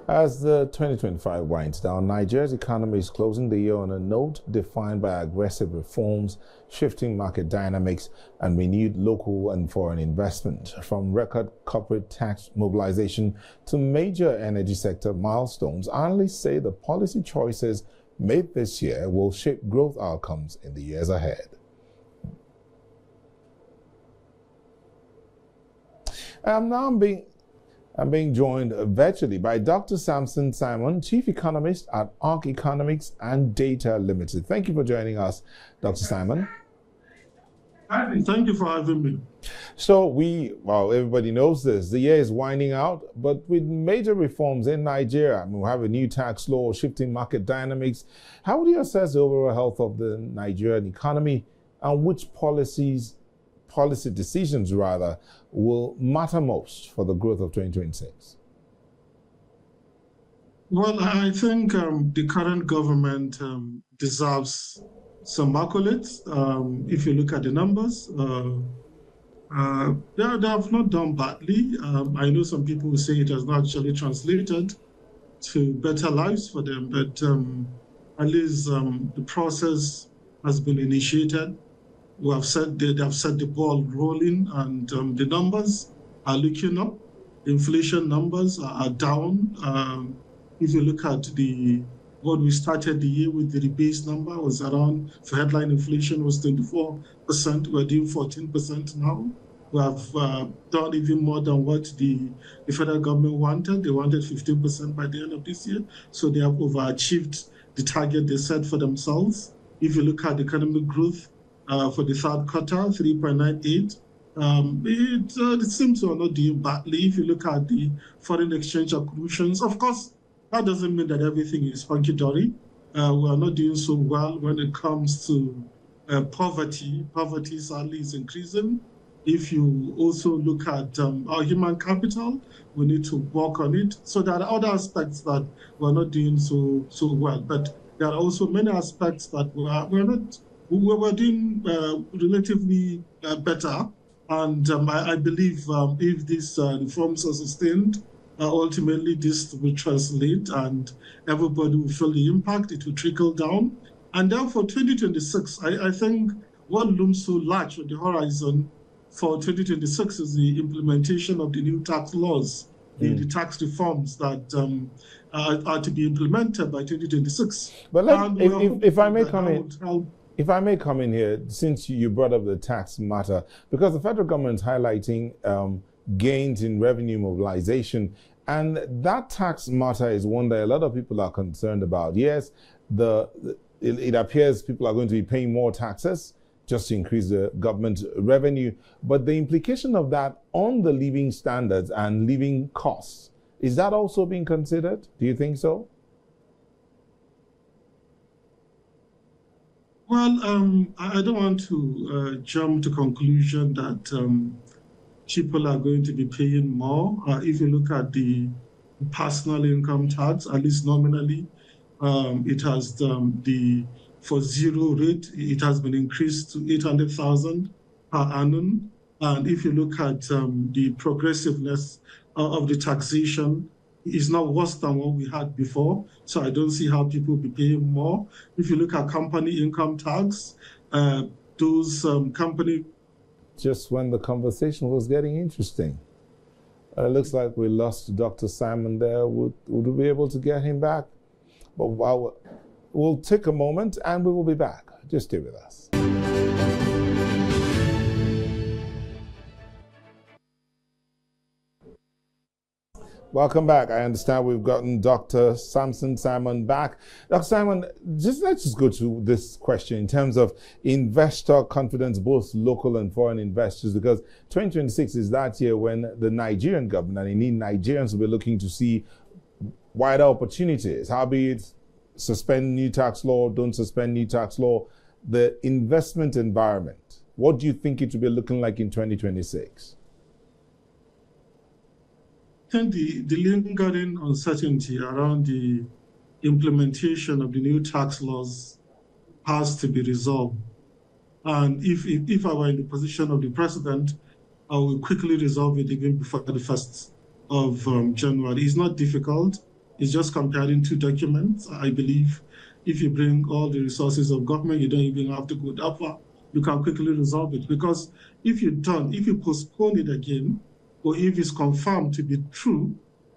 As the 2025 winds down, Nigeria's economy is closing the year on a note defined by aggressive reforms, shifting market dynamics, and renewed local and foreign investment. From record corporate tax mobilization to major energy sector milestones, analysts say the policy choices made this year will shape growth outcomes in the years ahead. I'm being joined virtually by Dr. Samson Simon, Chief Economist at ARKK Economics Data Limited. Thank you for joining us, Dr. Simon. Thank you for having me. So everybody knows this. The year is winding out, but with major reforms in Nigeria, we have a new tax law, shifting market dynamics. How do you assess the overall health of the Nigerian economy, and which policy decisions will matter most for the growth of 2026? Well, I think the current government deserves some accolades. If you look at the numbers, they have not done badly. I know some people will say it has not actually translated to better lives for them, but at least the process has been initiated. They have set the ball rolling, and the numbers are looking up. Inflation numbers are down. If you look at what we started the year with, the base number was around, for headline inflation was 24%. We're doing 14% now. We have done even more than what the federal government wanted. They wanted 15% by the end of this year. So they have overachieved the target they set for themselves. If you look at economic growth, for the third quarter, 3.98. It seems to are not doing badly. If you look at the foreign exchange accretions, of course, that doesn't mean that everything is hunky-dory. We are not doing so well when it comes to poverty. Poverty sadly is increasing. If you also look at our human capital, we need to work on it. So there are other aspects that we're not doing so well. But there are also many aspects that we're doing relatively better, and I believe if these reforms are sustained, ultimately this will translate and everybody will feel the impact. It will trickle down, and therefore 2026, I think what looms so large on the horizon for 2026 is the implementation of the new tax laws, the tax reforms that are to be implemented by 2026. But if I may come in. If I may come in here, since you brought up the tax matter, because the federal government is highlighting gains in revenue mobilization, and that tax matter is one that a lot of people are concerned about. Yes, it appears people are going to be paying more taxes just to increase the government revenue, but the implication of that on the living standards and living costs, is that also being considered? Do you think so? Well, I don't want to jump to conclusion that people are going to be paying more. If you look at the personal income tax, at least nominally, it has for zero rate, it has been increased to 800,000 per annum. And if you look at the progressiveness of the taxation, is not worse than what we had before. So I don't see how people will be paying more. If you look at company income tax, those company... Just when the conversation was getting interesting. It looks like we lost Dr. Simon there. Would we be able to get him back? But we'll take a moment and we will be back. Just stay with us. Welcome back. I understand we've gotten Dr. Samson Simon back. Dr. Simon, let's just go to this question in terms of investor confidence, both local and foreign investors, because 2026 is that year when the Nigerian government, and indeed Nigerians, will be looking to see wider opportunities, howbeit suspend new tax law, don't suspend new tax law, the investment environment. What do you think it will be looking like in 2026? I think the lingering uncertainty around the implementation of the new tax laws has to be resolved. And if I were in the position of the president, I will quickly resolve it even before the 1st of January. It's not difficult. It's just comparing two documents. I believe if you bring all the resources of government, you don't even have to go that far. You can quickly resolve it. Because if you postpone it again, or if it's confirmed to be true,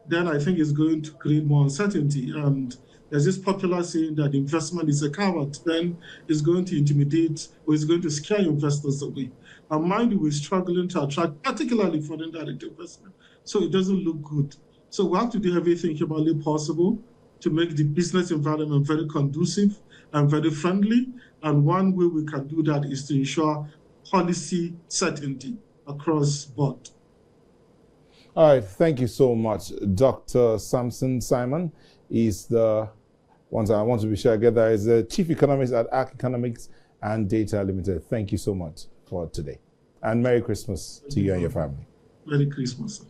then I think it's going to create more uncertainty. And there's this popular saying that investment is a coward, then it's going to intimidate or it's going to scare investors away. And mind you, we're struggling to attract, particularly foreign direct investment. So it doesn't look good. So we have to do everything humanly possible to make the business environment very conducive and very friendly. And one way we can do that is to ensure policy certainty across board. All right, thank you so much. Dr. Samson Simon is the ones I want to be sure I get that is the Chief Economist at ARKK Economics and Data Limited. Thank you so much for today. And Merry Christmas to you and your family. Merry Christmas.